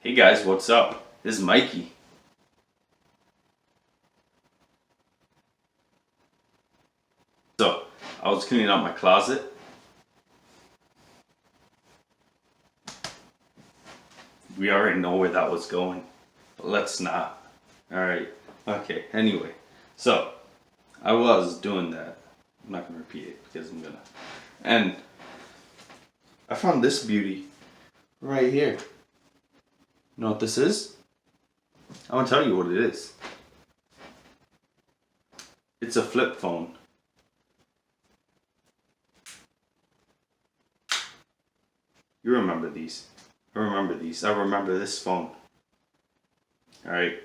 Hey guys, what's up? This is Mikey. So, I was cleaning out my closet. We already know where that was going. But let's not. Alright. Okay, anyway. So, I was doing that. I'm not going to repeat it because I'm going to. And I found this beauty right here. You know what this is? I want to tell you what it is. It's a flip phone. You remember these. I remember these. I remember this phone. Alright.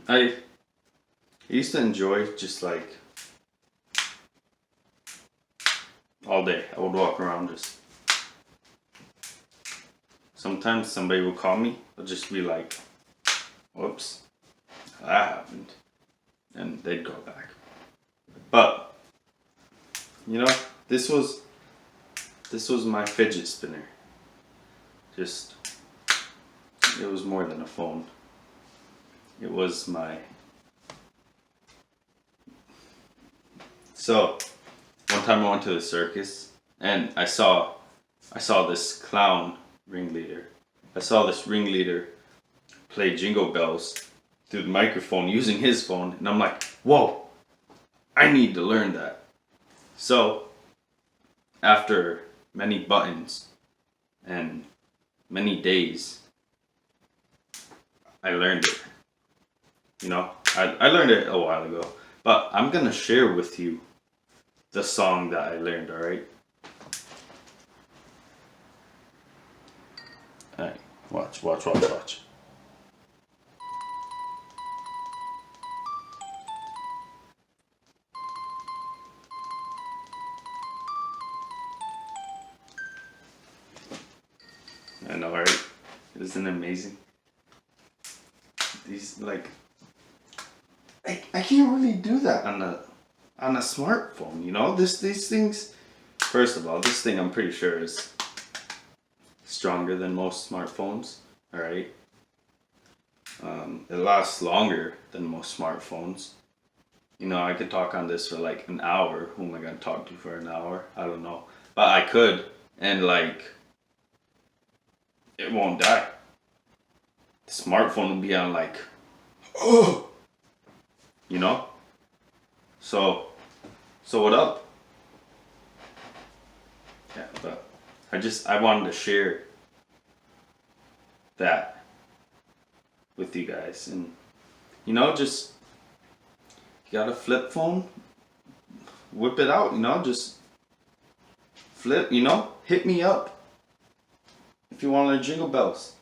I used to enjoy just like all day. I would walk around just. Sometimes somebody would call me. I'll just be like, whoops, that happened. And they'd go back. But, you know, this was my fidget spinner. Just, it was more than a phone. It was my... So, one time I went to the circus and I saw this clown ringleader. I saw this ringleader play Jingle Bells through the microphone using his phone, and I'm like, whoa, I need to learn that. So, after many buttons and many days, I learned it. You know, I learned it a while ago, but I'm gonna share with you the song that I learned, alright? Alright, watch. I know, right? Isn't it amazing? These, like, I can't really do that on a smartphone, you know? These things, first of all, this thing I'm pretty sure is stronger than most smartphones, alright? It lasts longer than most smartphones. You know, I could talk on this for like an hour. Who am I gonna talk to for an hour? I don't know. But I could, and like, it won't die. The smartphone will be on like, oh, you know? So what up? Yeah, but I wanted to share that with you guys. And, you know, just, you got a flip phone, whip it out, you know, just flip, you know, hit me up if you want to learn Jingle Bells.